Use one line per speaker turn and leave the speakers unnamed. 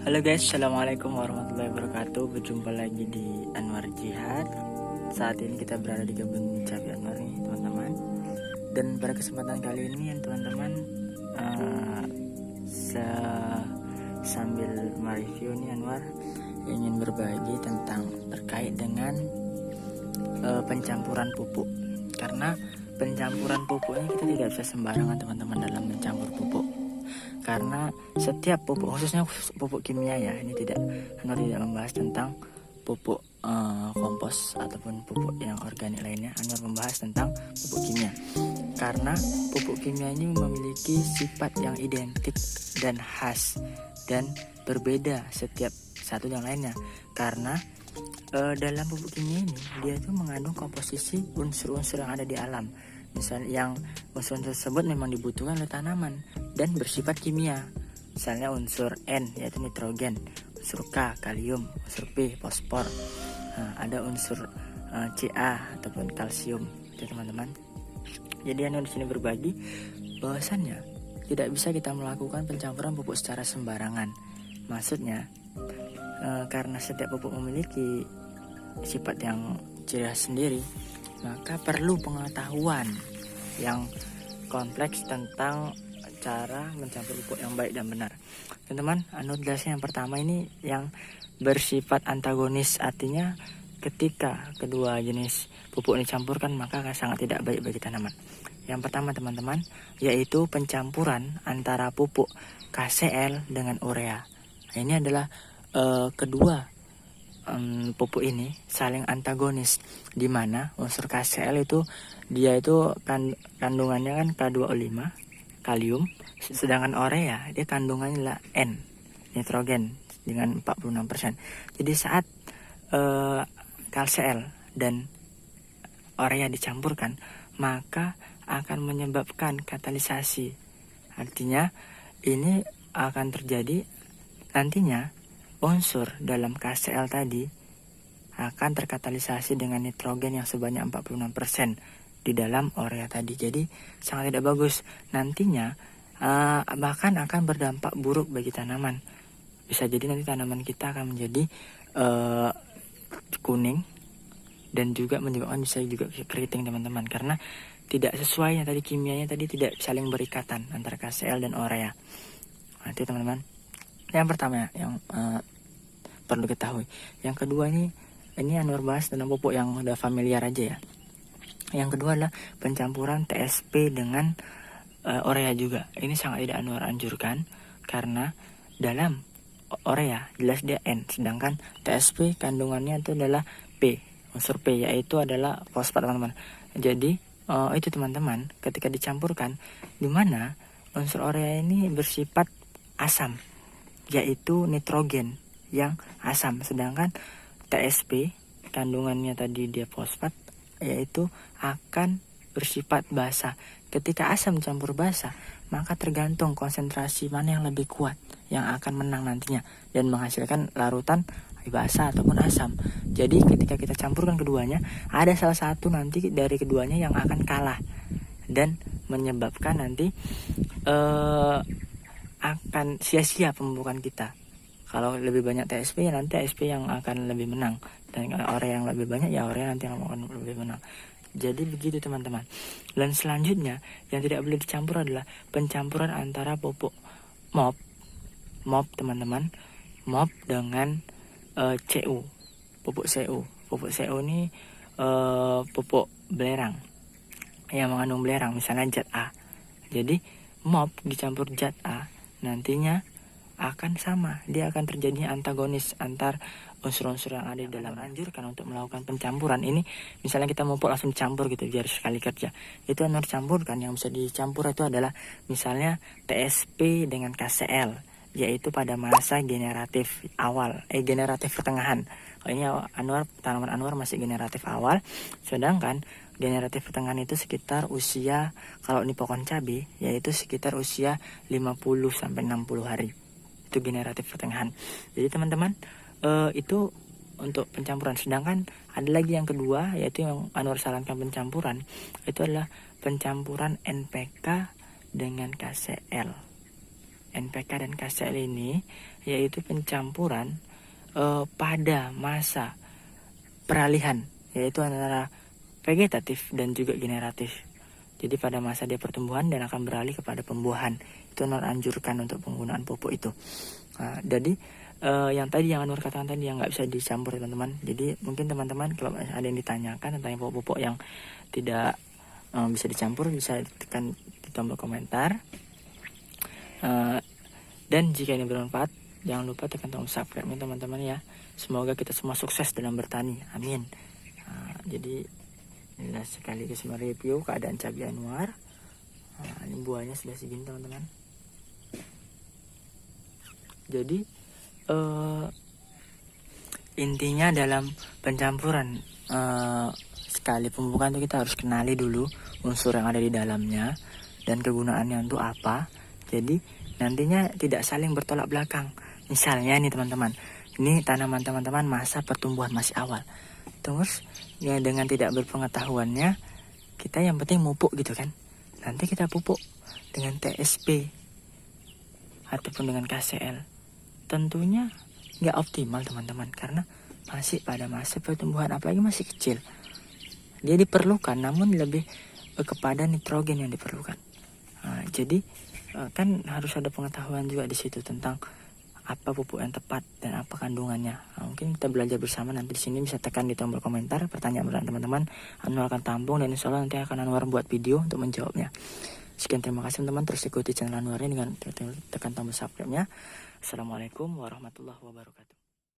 Halo guys, assalamualaikum warahmatullahi wabarakatuh. Berjumpa lagi di Anwar Jihad. Saat ini kita berada di kebun cabai Anwar nih teman-teman. Dan pada kesempatan kali ini teman-teman, sambil mereview nih Anwar ingin berbagi tentang terkait dengan pencampuran pupuk. Karena pencampuran pupuk ini kita tidak bisa sembarangan teman-teman dalam mencampur pupuk. Karena setiap pupuk, khususnya pupuk kimia ya, ini tidak membahas tentang pupuk kompos ataupun pupuk yang organik lainnya. Anwar membahas tentang pupuk kimia. Karena pupuk kimia ini memiliki sifat yang identik dan khas dan berbeda setiap satu yang lainnya. Karena dalam pupuk kimia ini dia itu mengandung komposisi unsur-unsur yang ada di alam. Misalnya yang unsur-unsur tersebut memang dibutuhkan oleh tanaman dan bersifat kimia. Misalnya unsur N yaitu nitrogen, unsur K kalium, unsur P fosfor. Ada unsur Ca ataupun kalsium, itu teman-teman. Jadi Anda di sini berbagi bahwasannya tidak bisa kita melakukan pencampuran pupuk secara sembarangan. Maksudnya karena setiap pupuk memiliki sifat yang ciri khas sendiri, maka perlu pengetahuan yang kompleks tentang cara mencampur pupuk yang baik dan benar. Teman-teman, jelasin yang pertama ini yang bersifat antagonis, artinya ketika kedua jenis pupuk dicampurkan maka akan sangat tidak baik bagi tanaman. Yang pertama teman-teman, yaitu pencampuran antara pupuk KCl dengan urea. Nah, ini adalah kedua pupuk ini saling antagonis, di mana unsur KCl itu dia itu kandungannya kan K2O5 kalium, sedangkan urea dia kandungannya adalah N nitrogen dengan 46%. Jadi saat KCl dan urea dicampurkan maka akan menyebabkan katalisasi. Artinya ini akan terjadi nantinya unsur dalam KCl tadi akan terkatalisasi dengan nitrogen yang sebanyak 46% di dalam urea tadi. Jadi sangat tidak bagus. Nantinya bahkan akan berdampak buruk bagi tanaman. Bisa jadi nanti tanaman kita akan menjadi kuning dan juga menyebabkan bisa juga keriting teman-teman. Karena tidak sesuai yang tadi, kimianya tadi tidak saling berikatan antara KCl dan urea. Nanti teman-teman. Yang pertama yang perlu ketahui. Yang kedua ini Anwar bahas tentang pupuk yang udah familiar aja ya. Yang kedua adalah pencampuran TSP dengan urea juga. Ini sangat tidak Anwar anjurkan karena dalam urea jelas dia N, sedangkan TSP kandungannya itu adalah P, unsur P yaitu adalah fosfat teman-teman. Jadi itu teman-teman ketika dicampurkan, di mana unsur urea ini bersifat asam, yaitu nitrogen yang asam, sedangkan TSP kandungannya tadi dia fosfat yaitu akan bersifat basa. Ketika asam campur basa, maka tergantung konsentrasi mana yang lebih kuat yang akan menang nantinya dan menghasilkan larutan basa ataupun asam. Jadi ketika kita campurkan keduanya, ada salah satu nanti dari keduanya yang akan kalah dan menyebabkan nanti akan sia-sia pemupukan kita. Kalau lebih banyak TSP ya nanti TSP yang akan lebih menang, dan kalau urea yang lebih banyak ya urea nanti yang akan lebih menang. Jadi begitu teman-teman. Dan selanjutnya yang tidak boleh dicampur adalah pencampuran antara pupuk MOP teman-teman, MOP dengan CU, pupuk CU. Pupuk CU ini pupuk belerang yang mengandung belerang, misalnya zat A. Jadi MOP dicampur zat A nantinya akan sama, dia akan terjadi antagonis antar unsur-unsur yang ada di dalam. Anjurkan untuk melakukan pencampuran ini, misalnya kita mau langsung campur gitu biar sekali kerja, itu harus campurkan. Yang bisa dicampur itu adalah misalnya TSP dengan KCl, yaitu pada masa generatif awal, generatif pertengahan. Ini tanaman Anwar masih generatif awal, sedangkan generatif pertengahan itu sekitar usia, kalau ini pohon cabai yaitu sekitar usia 50-60 hari. Itu generatif pertengahan. Jadi teman-teman, itu untuk pencampuran. Sedangkan ada lagi yang kedua, yaitu yang Anwar sarankan pencampuran, itu adalah pencampuran NPK dengan KCl. NPK dan KCL ini yaitu pencampuran pada masa peralihan, yaitu antara vegetatif dan juga generatif. Jadi pada masa dia pertumbuhan dan akan beralih kepada pembuahan, itu Anwar anjurkan untuk penggunaan pupuk itu. Jadi yang tadi yang Anwar katakan tadi yang nggak bisa dicampur teman-teman. Jadi mungkin teman-teman kalau ada yang ditanyakan tentang pupuk-pupuk yang tidak bisa dicampur, bisa tekan di tombol komentar. Dan jika ini bermanfaat, jangan lupa tekan tombol subscribe-nya teman-teman ya. Semoga kita semua sukses dalam bertani, amin. Jadi inilah sekaligus mereview keadaan cabai Anwar. Ini buahnya sudah segini teman-teman. Jadi intinya dalam pencampuran sekali pemupukan itu kita harus kenali dulu unsur yang ada di dalamnya dan kegunaannya untuk apa. Jadi nantinya tidak saling bertolak belakang. Misalnya nih teman-teman, ini tanaman teman-teman masa pertumbuhan masih awal. Terus ya dengan tidak berpengetahuannya, kita yang penting mupuk gitu kan. Nanti kita pupuk dengan TSP ataupun dengan KCL. Tentunya nggak optimal teman-teman, karena masih pada masa pertumbuhan, apalagi masih kecil. Dia diperlukan, namun lebih kepada nitrogen yang diperlukan. Jadi kan harus ada pengetahuan juga di situ tentang apa pupuk yang tepat dan apa kandungannya. Mungkin kita belajar bersama, nanti di sini bisa tekan di tombol komentar pertanyaan teman-teman. Anwar akan tampung dan insya Allah nanti akan Anwar buat video untuk menjawabnya. Sekian, terima kasih teman-teman. Terus ikuti channel Anwar ini dengan tekan tombol subscribe-nya. Assalamualaikum warahmatullahi wabarakatuh.